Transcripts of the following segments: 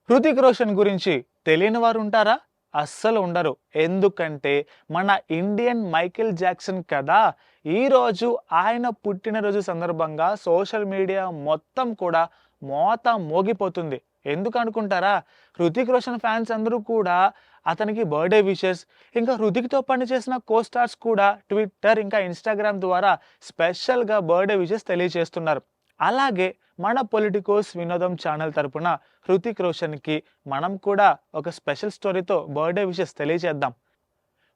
హృతిక్ రోషన్ గురించి తెలియని వారు ఉంటారా? అస్సలు ఉండరు. ఎందుకంటే మన ఇండియన్ మైకేల్ జాక్సన్ కదా! ఈరోజు ఆయన పుట్టినరోజు సందర్భంగా సోషల్ మీడియా మొత్తం కూడా మోత మోగిపోతుంది. ఎందుకు అనుకుంటారా? హృతిక్ రోషన్ ఫ్యాన్స్ అందరూ కూడా అతనికి బర్త్‌డే విషెస్, ఇంకా హృతిక్‌తో పనిచేసిన కో స్టార్స్ కూడా ట్విట్టర్ ఇంకా ఇన్‌స్టాగ్రామ్ ద్వారా స్పెషల్‌గా బర్త్‌డే విషెస్ తెలియజేస్తున్నారు. అలాగే మన పొలిటికోస్ వినోదం ఛానల్ తరపున హృతిక్ రోషన్‌కి మనం కూడా ఒక స్పెషల్ స్టోరీతో బర్త్‌డే విషెస్ తెలియజేద్దాం.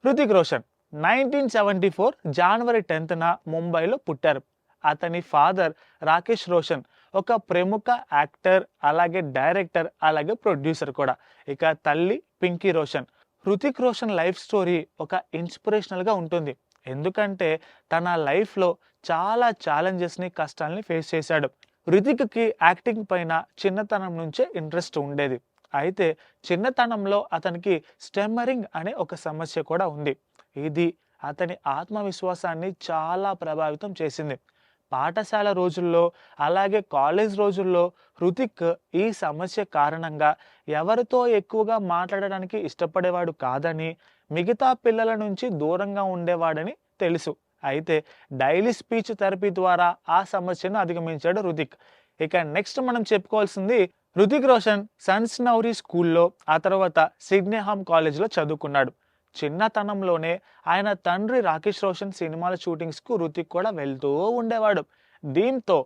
హృతిక్ రోషన్ 1974 జనవరి 10న ముంబైలో పుట్టారు. అతని ఫాదర్ రాకేష్ రోషన్ ఒక ప్రముఖ యాక్టర్, అలాగే డైరెక్టర్, అలాగే ప్రొడ్యూసర్ కూడా. ఇక తల్లి పింకీ రోషన్. హృతిక్ రోషన్ లైఫ్ స్టోరీ ఒక ఇన్స్పిరేషనల్గా ఉంటుంది. ఎందుకంటే తన లైఫ్లో చాలా ఛాలెంజెస్ని, కష్టాలని ఫేస్ చేశాడు. హృతిక్కి యాక్టింగ్ పైన చిన్నతనం నుంచే ఇంట్రెస్ట్ ఉండేది. అయితే చిన్నతనంలో అతనికి స్టెమ్మరింగ్ అనే ఒక సమస్య కూడా ఉంది. ఇది అతని ఆత్మవిశ్వాసాన్ని చాలా ప్రభావితం చేసింది. పాఠశాల రోజుల్లో, అలాగే కాలేజ్ రోజుల్లో హృతిక్ ఈ సమస్య కారణంగా ఎవరితో ఎక్కువగా మాట్లాడడానికి ఇష్టపడేవాడు కాదని, మిగతా పిల్లల నుంచి దూరంగా ఉండేవాడని తెలుసు. అయితే డైలీ స్పీచ్ థెరపీ ద్వారా ఆ సమస్యను అధిగమించాడు హృతిక్. ఇక నెక్స్ట్ మనం చెప్పుకోవాల్సింది, హృతిక్ రోషన్ సన్స్ నౌరీ స్కూల్లో, ఆ తర్వాత సిడ్నీహామ్ కాలేజ్లో చదువుకున్నాడు. చిన్నతనంలోనే ఆయన తండ్రి రాకేష్ రోషన్ సినిమాల షూటింగ్స్కు హృతిక్ కూడా వెళ్తూ ఉండేవాడు. దీంతో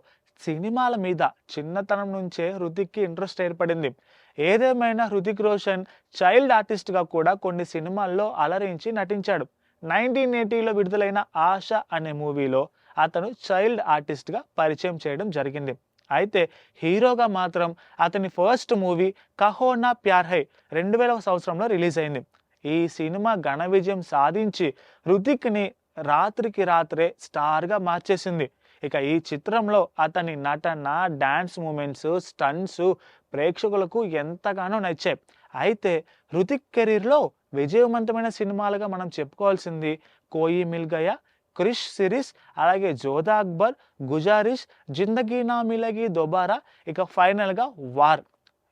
సినిమాల మీద చిన్నతనం నుంచే హృతిక్కి ఇంట్రెస్ట్ ఏర్పడింది. ఏదేమైనా హృతిక్ రోషన్ చైల్డ్ ఆర్టిస్ట్గా కూడా కొన్ని సినిమాల్లో అలరించి నటించాడు. 1980లో విడుదలైన ఆశ అనే మూవీలో అతను చైల్డ్ ఆర్టిస్ట్గా పరిచయం చేయడం జరిగింది. అయితే హీరోగా మాత్రం అతని ఫస్ట్ మూవీ కహో నా ప్యార్ హై 2000వ సంవత్సరంలో రిలీజ్ అయింది. ఈ సినిమా ఘన విజయం సాధించి హృతిక్ని రాత్రికి రాత్రే స్టార్గా మార్చేసింది. ఇక ఈ చిత్రంలో అతని నటన, డాన్స్ మూమెంట్స్, స్టంట్స్ ప్రేక్షకులకు ఎంతగానో నచ్చాయి. అయితే హృతిక్ కెరీర్లో విజయవంతమైన సినిమాలుగా మనం చెప్పుకోవాల్సింది కోయి మిల్ గయా, క్రిష్ సిరీస్, అలాగే జోధా అక్బర్, గుజారిష్, జిందగీ నా మిలగి దొబారా, ఇక ఫైనల్గా వార్.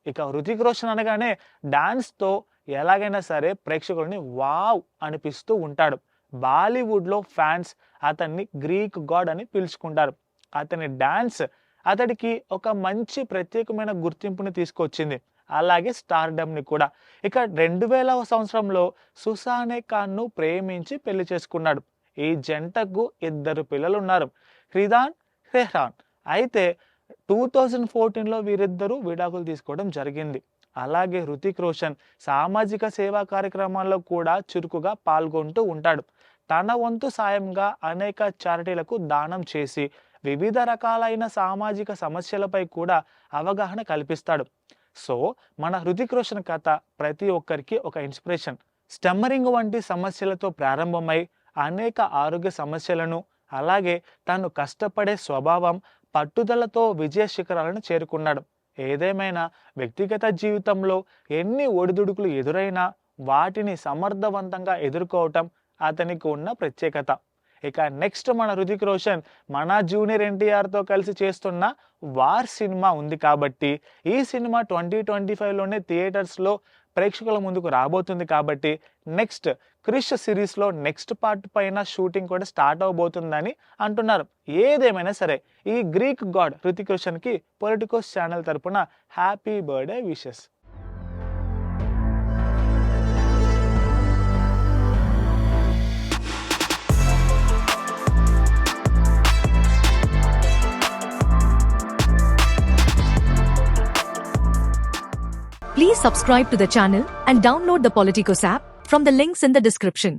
ఇక హృతిక్ రోషన్ అనగానే డాన్స్తో ఎలాగైనా సరే ప్రేక్షకులని వావ్ అనిపిస్తూ ఉంటాడు. బాలీవుడ్లో ఫ్యాన్స్ అతన్ని గ్రీక్ గాడ్ అని పిలుచుకుంటారు. అతని డాన్స్ అతడికి ఒక మంచి ప్రత్యేకమైన గుర్తింపుని తీసుకొచ్చింది, అలాగే స్టార్డమ్ని కూడా. ఇక 2000వ సంవత్సరంలో సుసానే ఖాన్ను ప్రేమించి పెళ్లి చేసుకున్నాడు. ఈ జంటకు 2 పిల్లలు ఉన్నారు, హ్రిదాన్, రెహ్రాన్. అయితే 2014లో వీరిద్దరూ విడాకులు తీసుకోవడం జరిగింది. అలాగే హృతిక్ రోషన్ సామాజిక సేవా కార్యక్రమాల్లో కూడా చురుకుగా పాల్గొంటూ ఉంటాడు. తన వంతు సాయంగా అనేక చారిటీలకు దానం చేసి వివిధ రకాలైన సామాజిక సమస్యలపై కూడా అవగాహన కల్పిస్తాడు. సో మన హృతిక్ రోషన్ కథ ప్రతి ఒక్కరికి ఒక ఇన్స్పిరేషన్. స్టమ్మరింగ్ వంటి సమస్యలతో ప్రారంభమై అనేక ఆరోగ్య సమస్యలను, అలాగే తను కష్టపడే స్వభావం, పట్టుదలతో విజయ శిఖరాలను చేరుకున్నాడు. ఏదేమైనా వ్యక్తిగత జీవితంలో ఎన్ని ఒడిదుడుకులు ఎదురైనా వాటిని సమర్థవంతంగా ఎదుర్కోవటం అతనికి ఉన్న ప్రత్యేకత. ఇక నెక్స్ట్ మన హృతిక్ రోషన్ మన జూనియర్ ఎన్టీఆర్తో కలిసి చేస్తున్న వార్ సినిమా ఉంది కాబట్టి ఈ సినిమా 2025లోనే థియేటర్స్లో ప్రేక్షకుల ముందుకు రాబోతుంది. కాబట్టి నెక్స్ట్ క్రిష్ సిరీస్లో నెక్స్ట్ పార్ట్ పైన షూటింగ్ కూడా స్టార్ట్ అవబోతుందని అంటున్నారు. ఏదేమైనా సరే ఈ గ్రీక్ గాడ్ హృతిక్ రోషన్కి పొలిటికోస్ ఛానల్ తరపున happy birthday wishes. Please subscribe to the channel and download the Politicos app from the links in the description.